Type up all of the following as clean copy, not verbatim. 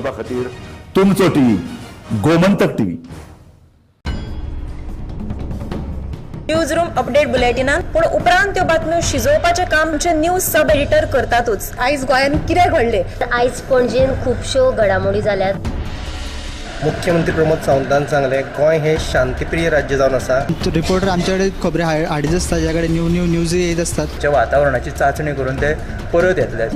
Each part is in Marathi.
पळोवपा खातीर तुमचो TV Gomantak TV. News room update बुलेटिनान पूण उपरांत त्यो बातम्यो शिजोवपाचें काम आमचे न्यूज सब एडिटर करतातूच. आयज गोंयान कितें घडलें? आयज पणजेन खुबश्यो घडामोडी जाल्यात. मुख्यमंत्री प्रमोद सावंतान सांगलें गोंय हे शांतीप्रिय राज्य जावन आसा. रिपोर्टर आमच्याकडे खबरी हाडीत आसता, ज्याकडे न्यूज येत असतात. वातावरणाची चाचणी करून ते परत येतले.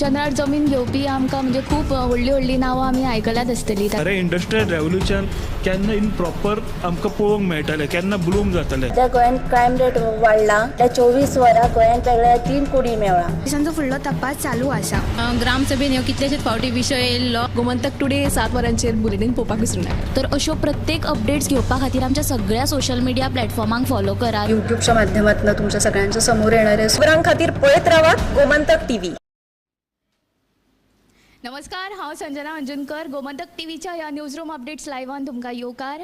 चंद्रार जमीन घेवपी आमकां म्हणजे खूब व्हडली नांवां आमी आयकल्यात आसतली. अरे इंडस्ट्रियल रेवल्युशन केन्ना इन प्रॉपर आमकां पळोवंक मेळटलें, केन्ना ब्लूम जातलें. त्या गोंयान क्रायम रेट वाडला. त्या 24 वरां गोंयान वेगळ्या 3 कोडी मेळ्ळा. देशांचो फुडलो तपास चालू आसा. ग्रामसभेन ह्यो कितलेशेच फावटी विशय येयल्लो. गोमंतक टुडे 7 वरांचेर बुलेटिन पळोवपाक विसरूं नाका. तर अश्यो प्रत्येक अपडेट्स घेवपा खातीर आमच्या सगळ्या सोशल मिडिया प्लॅटफॉर्मांक फॉलो करा. युट्यूबच्या माध्यमातून तुमच्या सगळ्यांच्या समोर येणारे खबरां खातीर पळयत रावात गोमंतक टीव्ही. नमस्कार, हांव संजना अंजुनकर. गोमंतक टीव्हीच्या ह्या न्यूज रूम अपडेट्स लायव्हान तुमकां येवकार.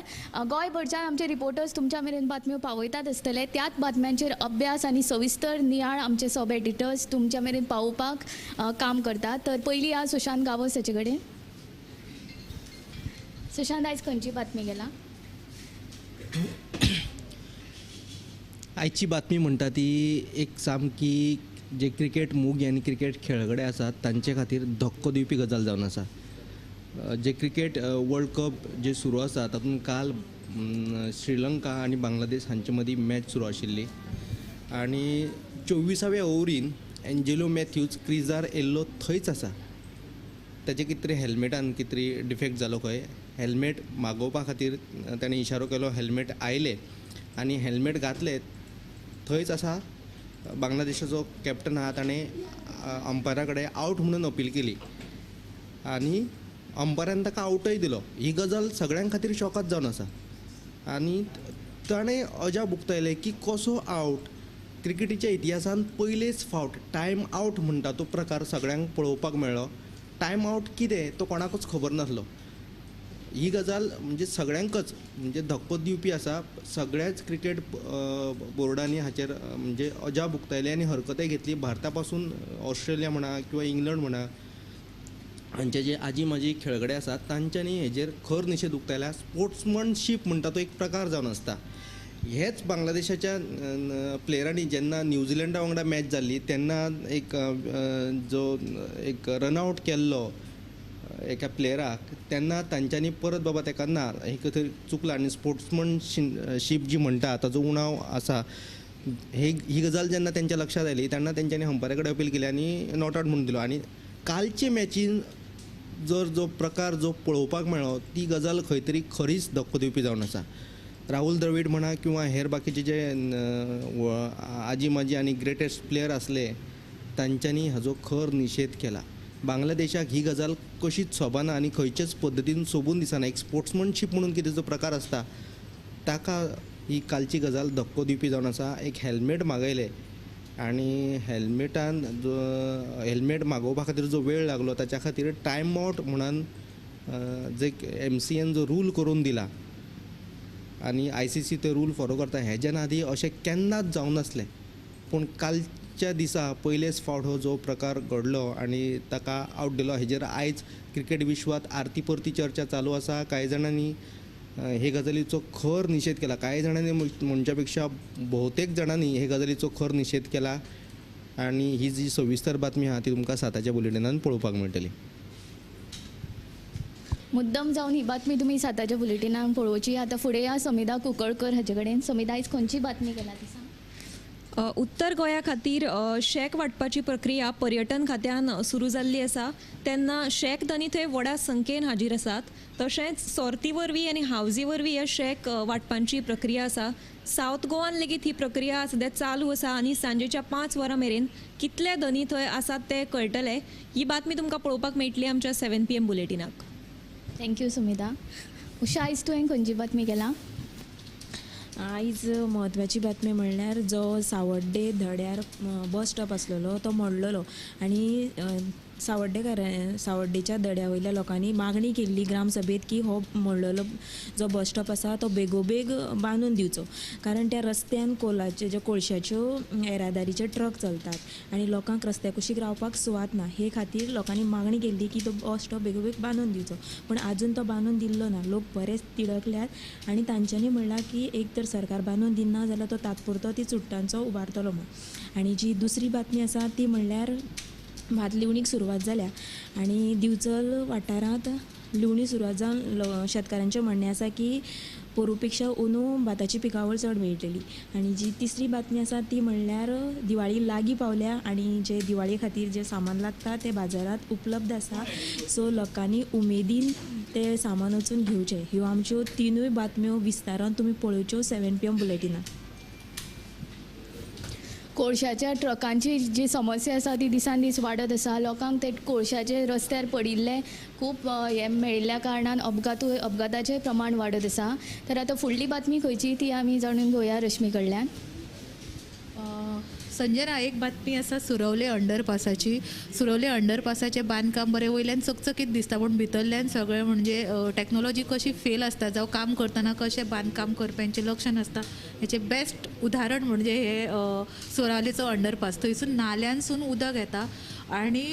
गोंयभरच्यान आमचे रिपोर्टर्स तुमच्या मेरेन बातम्यो पावयतात आसतले. त्याच बातम्यांचेर अभ्यास आनी सविस्तर नियाळ आमचे सब एडिटर्स तुमच्या मेरेन पावोवपाक काम करतात. तर पयली आज सुशांत गावस हाचे कडेन. सुशांत, आयज खंयची बातमी गेला? आयची बातमी म्हणटा ती एक सामकी जे क्रिकेट मोगी आनी क्रिकेट खेळगडे आसात तांचे खातीर धक्को दिवपी गजाल जावन आसा. जे क्रिकेट वर्ल्ड कप जे सुरू आसा तातूंत काल श्रीलंका आनी बांगलादेश हांचे मदीं मॅच सुरू आशिल्ली आनी 24व्या ओव्हरीन एंजेलो मॅथ्यूज क्रिजार येयल्लो थंयच आसा. ताचे कितें तरी हेल्मेटान कितें तरी डिफेक्ट जालो खंय. हेल्मेट मागोवपा खातीर ताणें इशारो केलो, हेल्मेट आयले आनी हेल्मेट घातले थंयच आसा. बांगलादेशाचो कॅप्टन आहा ताणें अंपायरा कडेन आवट म्हणून अपील केली आनी अंपायरान ताका आवटय दिलो. ही गजाल सगळ्यां खातीर शॉकाच जावन आसा आनी ताणें अजाप उक्तायलें की कसो आवट. क्रिकेटीच्या इतिहासान पयलेच फावट टायम आवट म्हणटा तो प्रकार सगळ्यांक पळोवपाक मेळ्ळो. टायम आवट कितें तो कोणाकूच खबर नासलो. ही गजाल म्हणजे सगळ्यांकच म्हणजे धक्को दिवपी आसा. सगळ्याच क्रिकेट बोर्डांनी हाचेर म्हणजे अजाप उक्तायले आनी हरकतय घेतली. भारता पासून ऑस्ट्रेलिया म्हणा किंवा इंग्लंड म्हणा हांचे जे आजी माजी खेळगडे आसात तांच्यांनी हेजेर खर निशेध उक्तायला. स्पोर्ट्समनशीप म्हणटा तो एक प्रकार जावन आसता. हेच बांगलादेशाच्या प्लेयरांनी जेन्ना न्यूझिलंडा वांगडा मॅच जाल्ली तेन्ना एक रनआवट केल्लो एका प्लेयराक, तेन्ना तांच्यांनी परत बाबा ताका ना हे खंय चुकलां आनी स्पोर्ट्समनशीप जी म्हणटा ताचो उणाव आसा ही गजाल जेन्ना तेंच्या लक्षांत आयली तेन्ना तेंच्यांनी अंपायरा कडेन अपील केली आनी नॉट आउट म्हणून दिलो. आनी कालचे मॅचीन जो प्रकार जो पळोवपाक मेळ्ळो ती गजाल खंय तरी खरीच धक्को दिवपी जावन आसा. राहुल द्रविड म्हणा किंवा हेर बाकीचे जे आजी माजी आनी ग्रेटेस्ट प्लेयर आसले तांच्यांनी हाजो खर निशेध केला. बांगलादेशाक ही गजाल कशीच सोबना आनी खंयच्याच पद्दतीन सोबून दिसना. एक स्पोर्ट्समनशीप म्हणून कितें जो प्रकार आसता ताका ही कालची गजाल धक्को दिवपी जावन आसा. एक हेल्मेट मागयले आनी हेल्मेटान जो हेल्मेट मागोवपा खातीर जो वेळ लागलो ताच्या खातीर टायम आउट म्हणून जे MCN जो रूल करून दिला आनी ICC ते रूल फॉलो करता हेज्या आदी अशें केन्नाच जावं नासलें. पूण कालच्या दिसा पयलेच फावट हो जो प्रकार घडलो आनी ताका आवट दिलो. हेजेर आयज क्रिकेट विश्वात आरती परती चर्चा चालू आसा. कांय जाणांनी हे गजालीचो खर निशेध केला. कांय जाणांनी म्हणच्या पेक्षा भोवतेक जाणांनी हे गजालीचो खर निशेध केला आनी ही जी सविस्तर बातमी आहा ती तुमकां 7 बुलेटिनान पळोवपाक मेळटली. मुद्दम जावन ही बातमी तुमी 7 बुलेटिनान पळोवची. आतां फुडें या समिधा कुंकळकर हाचे कडेन. समिधा, आयज खंयची बातमी केला ती सांग. उत्तर गोंया खातीर शेक वांटपाची प्रक्रिया पर्यटन खात्यान सुरू जाल्ली आसा. तेन्ना शेक धनी थंय व्हडा संख्येन हाजीर आसात. तशेंच सोर्ती वरवीं आनी हावजी वरवीं हे शेक वांटपाची प्रक्रिया आसा. सावथ गोवान लेगीत ही प्रक्रिया सद्या चालू आसा आनी सांजेच्या 5 वरां मेरेन कितले धनी थंय आसात ते कळटले. ही बातमी तुमकां पळोवपाक मेळटली आमच्या 7 PM बुलेटिनाक. थँक्यू सुमिता. उशा, आयज तुवें खंयची बातमी केला? आयज म्हत्वाची बातमी म्हणल्यार जो सावड्डे धड्यार बस स्टॉप आसलेलो तो मोडलेलो आनी सावड्डेच्या दड्या वयल्या लोकांनी मागणी केल्ली ग्रामसभेत की हो मोडलेलो जो बस स्टॉप आसा तो बेगोबेग बांदून दिवचो, कारण त्या रस्त्यान कोलाचे जे कोळशाच्यो येरादारीचे ट्रक चलतात आनी लोकांक रस्त्या कुशीक रावपाक सुवात ना. हे खातीर लोकांनी मागणी केल्ली की तो बस स्टॉप बेगोबेग बांदून दिवचो, पण आजून तो बांदून दिल्लो ना. लोक बरेच तिडकल्यात आनी तांच्यांनी म्हणलां की एक तर सरकार बांदून दिना जाल्यार तो तात्पुरतो ती चुट्टांचो उबारतलो म्हूण. आनी जी दुसरी बातमी आसा ती म्हणल्यार भात लिवणीक सुरवात जाल्या आनी दिवचल वाठारांत लिवणी सुरवात जावन शेतकारांचें म्हणणें आसा की पोरू पेक्षा अंदू भाताची पिकावळ चड मेळटली. आनी जी तिसरी बातमी आसा ती म्हणल्यार दिवाळी लागीं पावल्या आनी जे दिवाळे खातीर जे सामान लागता ते बाजारात उपलब्ध आसा, सो लोकांनी उमेदीन ते सामान वचून घेवचें. ह्यो आमच्यो तिनूय बातम्यो विस्तारान तुमी पळोवच्यो 7 PM बुलेटिनांत. कोळशाच्या ट्रकांची जी समस्या आसा ती दिसान दीस वाडत आसा. लोकांक ते कोळशाचे रस्त्यार पडिल्ले खूब हे मेळिल्ल्या कारणान अपघाताचें प्रमाण वाडत आसा. तर आतां फुडली बातमी खंयची ती आमी जाणून घेवया रश्मी कडल्यान. संजना, एक बातमी आसा सुरवले अंडरपासाची. सुरवले अंडरपासाचें बांदकाम बरें वयल्यान चकचकीत दिसता, पूण भितरल्यान सगळें म्हणजे टॅक्नोलॉजी कशी फेल आसता जावं काम करतना कशें बांदकाम करप्यांचें लक्ष नासता हेचें बेस्ट उदाहरण म्हणजे हे सुरवलेचो अंडरपास. थंयसून नाल्यांसून उदक येता आनी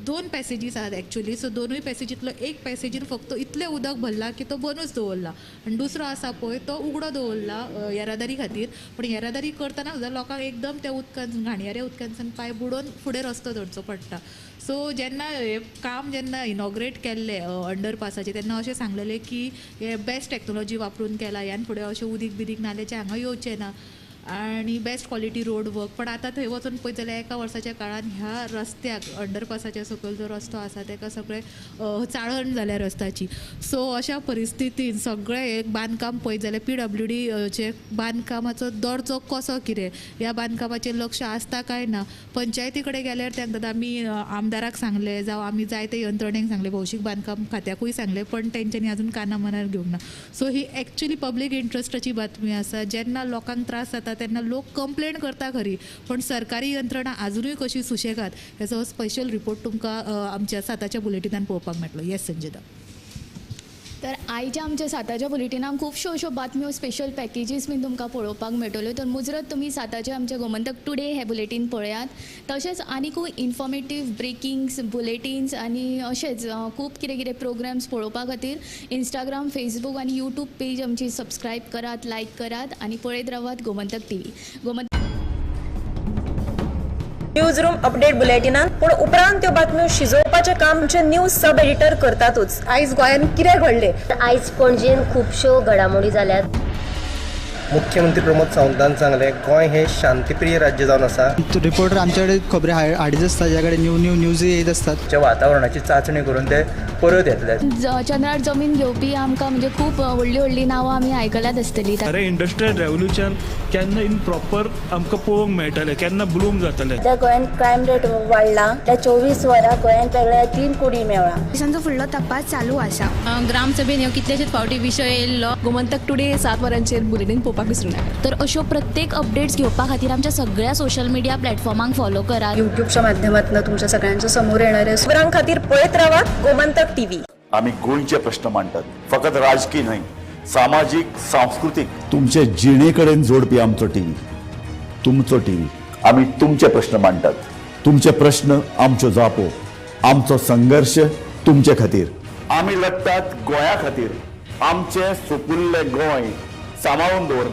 2 पॅसेजीस आसात एक्चुअली. सो दोनूय पॅसेजींतलो एक पॅसेजीन फक्त इतलें उदक भरला की तो बंदूच दवरला आनी दुसरो आसा पळय तो उगडो दवरला येरादारी खातीर. पण येरादारी करतना सुद्दां लोकांक एकदम त्या उदकान घाणयाऱ्या उदकांतल्यान पांय बुडोवन फुडें रस्तो धरचो पडटा. सो जेन्ना हे काम जेन्ना इनॉग्रेट केल्लें अंडरपासाचें तेन्ना अशें सांगलेलें की हे बेस्ट टॅक्नोलॉजी वापरून केला, ह्यान फुडें अशें उदीक बिदीक नाल्याचें हांगा येवचें ना आनी बेस्ट क्वॉलिटी रोड वर्क. पण आतां थंय वचून पळयत जाल्यार एका वर्साच्या काळान ह्या रस्त्याक अंडरपासाच्या सकयल जो रस्तो आसा तेका सगळें चाळण जाल्या रस्त्याची. सो अशा परिस्थितीन सगळें एक बांदकाम पळयत जाल्यार PWD चे बांदकामाचो दर्जो कसो कितें, ह्या बांदकामाचेर लक्ष आसता काय ना. पंचायती कडेन गेल्यार तेंकां आमी आमदाराक सांगलें जावं आमी जायते यंत्रणेक सांगलें, भौशीक बांदकाम खात्याकूय सांगलें, पण तेंच्यांनी आजून काना मनार घेवंक ना. सो ही एक्चुअली पब्लीक इंट्रस्टाची बातमी आसा. जेन्ना लोकांक त्रास जाता तेन्ना लोक कंप्लेन करता खरी, पण सरकारी यंत्रणा अजूनय कशी सुशेगाद हेचो स्पेशल रिपोर्ट तुमकां आमच्या 7च्या बुलेटिनान पळोवपाक मेळटलो. येस संजना. तर आयच्या आमच्या 7च्या बुलेटिनाक खुबश्यो अश्यो बातम्यो स्पेशल पॅकेजीस बीन तुमकां पळोवपाक मेळटल्यो. तर मुजरत तुमी 7च्या आमच्या गोमंतक टुडे हे बुलेटीन पळयात. तशेंच आनीकूय इन्फॉर्मेटीव ब्रेकिंग्स बुलेटिन्स आनी अशेंच खूब कितें कितें प्रोग्राम्स पळोवपा खातीर इंस्टाग्राम, फेसबूक आनी यूट्यूब पेज आमची सबस्क्रायब करात, लायक करात आनी पळयत रावात Gomantak TV. News room update बुलेटिनान पूण उपरांत त्यो बातम्यो शिजोवपाचें काम आमचे न्यूज सब एडिटर करतातूच. आयज गोंयान कितें घडलें? आयज पणजेन खुबश्यो घडामोडी जाल्यात. मुख्यमंत्री प्रमोद सावंतान सांगलें गोंय हें शांतीप्रिय राज्य जावन आसा. रिपोर्टर आमच्याकडे खबरी हाडीच आसता, ज्याकडे न्यूज येत असतात. वातावरणाची चांचणी करून ते परत येतले. चंद्रार जमीन घेवपी आमकां म्हणजे खूब व्हडली व्हडली नांवां आमी आयकल्यात आसतलीं. अरे इंडस्ट्रियल रेवल्युशन केन्ना इन प्रॉपर आमकां पळोवंक मेळटलें, केन्ना ब्लूम जातलें. त्या गोंयान क्रायम रेट वाडला. त्या 24 वरां गोंयान वेगळ्या 3 कुडी मेळ्ळा. दिसांचो फुडलो तपास चालू आसा. ग्रामसभेन ह्यो कितलेशेच फावटी विशय येयल्लो. गोमंतक टुडे 7 वरांचेर बुलेटिन पळोवपाक विसरूं नाका. तर अश्यो प्रत्येक अपडेट्स घेवपा खातीर आमच्या सगळ्या सोशल मिडिया प्लॅटफॉर्मांक फॉलो करात. युट्यूबच्या माध्यमातून तुमच्या सगळ्यांच्या समोर येणाऱ्या खबरां खातीर पळयत रावात गोमंतक TV. आम्ही गोंयचे प्रश्न मांडटात, फकत राजकीय न्हय, सामाजिक सांस्कृतिक. तुमचे जिणेकडेन जोडपी आमचो TV, तुमचो TV. आम्ही तुमचे प्रश्न मांडटात. तुमचे प्रश्न आमच्यो जापो, आमचो संघर्ष तुमचे खातीर. आम्ही लढटात गोंया खातीर. आमचे सोपुल्ले गोंय सांबाळून दवरता.